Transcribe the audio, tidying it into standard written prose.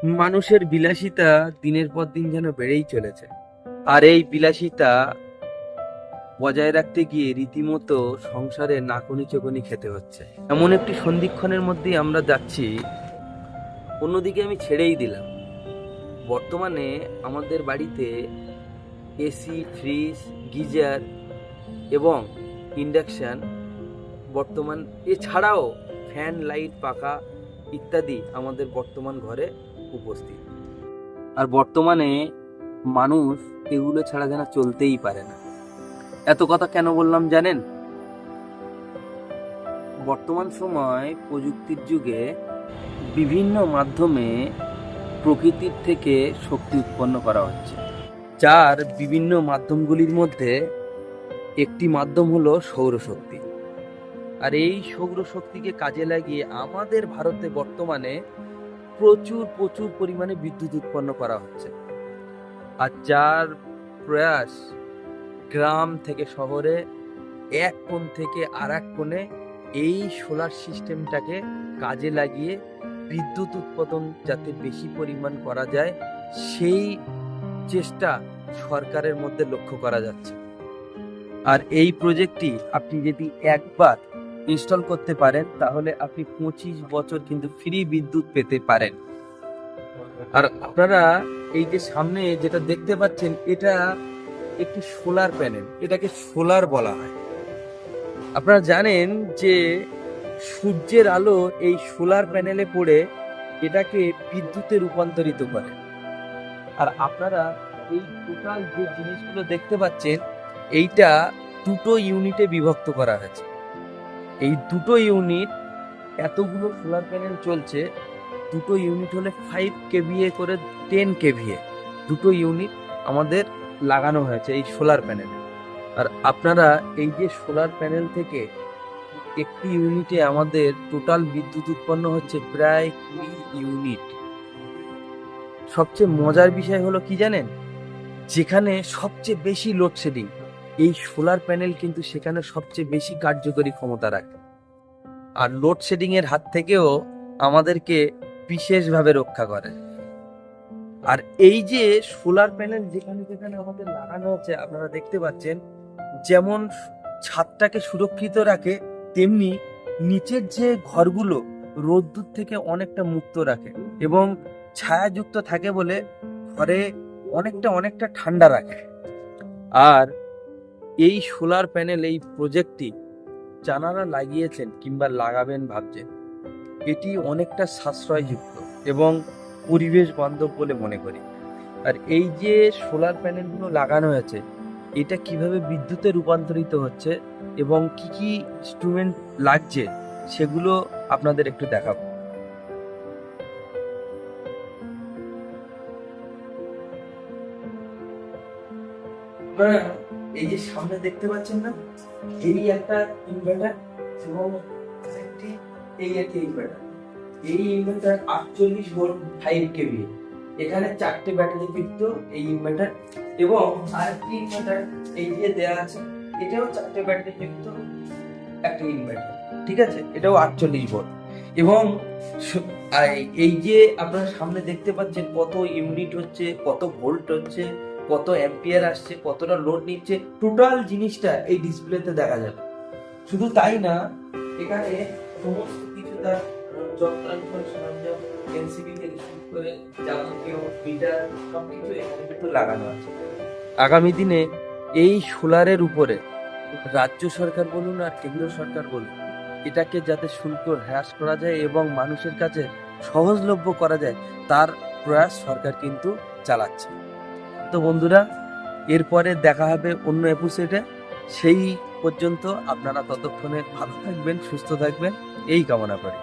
মানুষের বিলাসিতা দিনের পর দিন যেন বেড়েই চলেছে। আর এই বিলাসিতা বজায় রাখতে গিয়ে রীতিমতো সংসারে নাকুনি চকুনি খেতে হচ্ছে। এমন একটি সন্ধিক্ষণের মধ্যেই আমরা যাচ্ছি। অন্যদিকে আমি ছেড়েই দিলাম। বর্তমানে আমাদের বাড়িতে এসি, ফ্রিজ, গিজার এবং ইন্ডাকশন, বর্তমান এছাড়াও ফ্যান, লাইট, পাখা ইত্যাদি আমাদের বর্তমান ঘরে উপস্থিত। আর বর্তমানে মানুষ এগুলো ছাড়া যেন চলতেই পারে না। এত কথা কেন বললাম জানেন? বর্তমান সময় প্রযুক্তির যুগে বিভিন্ন মাধ্যমে প্রকৃতির থেকে শক্তি উৎপন্ন করা হচ্ছে, যার বিভিন্ন মাধ্যমগুলির মধ্যে একটি মাধ্যম হলো সৌরশক্তি। আর এই সৌরশক্তিকে কাজে লাগিয়ে আমাদের ভারতে বর্তমানে প্রচুর প্রচুর পরিমাণে বিদ্যুৎ উৎপন্ন করা হচ্ছে। আর যার প্রয়াস গ্রাম থেকে শহরে, এক কোণ থেকে আর এক কোণে এই সোলার সিস্টেমটাকে কাজে লাগিয়ে বিদ্যুৎ উৎপাদন যাতে বেশি পরিমাণ করা যায়, সেই চেষ্টা সরকারের মধ্যে লক্ষ্য করা যাচ্ছে। আর এই প্রজেক্টটি আপনি যদি একবার ইনস্টল করতে পারেন তাহলে আপনি 25 বছর কিন্তু ফ্রি বিদ্যুৎ পেতে পারেন। আর আপনারা এই যে সামনে যেটা দেখতে পাচ্ছেন, এটা একটি সোলার প্যানেল, এটাকে সোলার বলা হয়। আপনারা জানেন যে সূর্যের আলো এই সোলার প্যানেলে পড়ে এটাকে বিদ্যুতে রূপান্তরিত করে। আর আপনারা এই টোটাল যে জিনিসগুলো দেখতে পাচ্ছেন, এইটা দুটো ইউনিটে বিভক্ত করা হয়েছে। এই দুটো ইউনিট, এতগুলো সোলার প্যানেল চলছে, দুটো ইউনিট হলে 5 কেভিএ করে 10 কেভিএ দুটো ইউনিট আমাদের লাগানো হয়েছে এই সোলার প্যানেলে। আর আপনারা এই যে সোলার প্যানেল থেকে একটি ইউনিটে আমাদের টোটাল বিদ্যুৎ উৎপন্ন হচ্ছে প্রায় 20 ইউনিট। সবচেয়ে মজার বিষয় হলো কি জানেন? যেখানে সবচেয়ে বেশি লোডশেডিং, এই সোলার প্যানেল কিন্তু সেখানে সবচেয়ে বেশি কার্যকরী ক্ষমতা রাখে। আর লোডশেডিং এর হাত থেকেও আমাদেরকে বিশেষভাবে রক্ষা করে। আর এই যে সোলার প্যানেল যেখানে যেখানে আমাদের লাগানো হচ্ছে, আপনারা দেখতে পাচ্ছেন, যেমন ছাদটাকে সুরক্ষিত রাখে, তেমনি নিচের যে ঘরগুলো রোদ্দুর থেকে অনেকটা মুক্ত রাখে এবং ছায়াযুক্ত থাকে বলে ঘরে অনেকটা ঠান্ডা রাখে। আর এই সোলার প্যানেল, এই প্রজেক্টটি যারা লাগিয়েছেন কিংবা লাগাবেন ভাবছেন, এটি অনেকটা সাশ্রয়যুক্ত এবং পরিবেশ বান্ধব বলে মনে করি। আর এই যে সোলার প্যানেলগুলো লাগানো হয়েছে, এটা কিভাবে বিদ্যুতে রূপান্তরিত হচ্ছে এবং কি কি ইনস্ট্রুমেন্ট লাগছে সেগুলো আপনাদের একটু দেখাবো। আপনারা এই যে সামনে দেখতে পাচ্ছেন না, এই একটা ইনভার্টার এবং এই একটা ইনভার্টার। এই ইনভার্টার 48 ভোল্ট 5 কেভি। এখানে 4টে ব্যাটারি যুক্ত এই ইনভার্টার এবং আরেকটি ইনভার্টার এই যে দেয়া আছে, এটাও 4টে ব্যাটারি যুক্ত একটা ইনভার্টার। ঠিক আছে, এটাও 48 ভোল্ট। এবং এই যে আপনারা সামনে দেখতে পাচ্ছেন কত ইউনিট হচ্ছে, কত ভোল্ট হচ্ছে, কত অ্যাম্পিয়ার আসছে, কতটা লোড নিচ্ছে, টোটাল জিনিসটা এই ডিসপ্লেতে দেখা যাবে। শুধু তাই না, এখানে সমস্ত কিছু তার যন্ত্রাংশ, সরঞ্জাম, এনসিবি থেকে শুরু করে যাবতীয় মিটার সবকিছু এখানে কিন্তু লাগানো আছে। আগামী দিনে এই সোলারের উপরে রাজ্য সরকার বলুন আর কেন্দ্র সরকার বলুন, এটাকে যাতে শুল্ক হ্রাস করা যায় এবং মানুষের কাছে সহজলভ্য করা যায়, তার প্রয়াস সরকার কিন্তু চালাচ্ছে। তো বন্ধুরা, এরপরে দেখা হবে অন্য এপিসোডে। সেই পর্যন্ত আপনারা ততক্ষণে ভালো থাকবেন, সুস্থ থাকবেন, এই কামনা করি।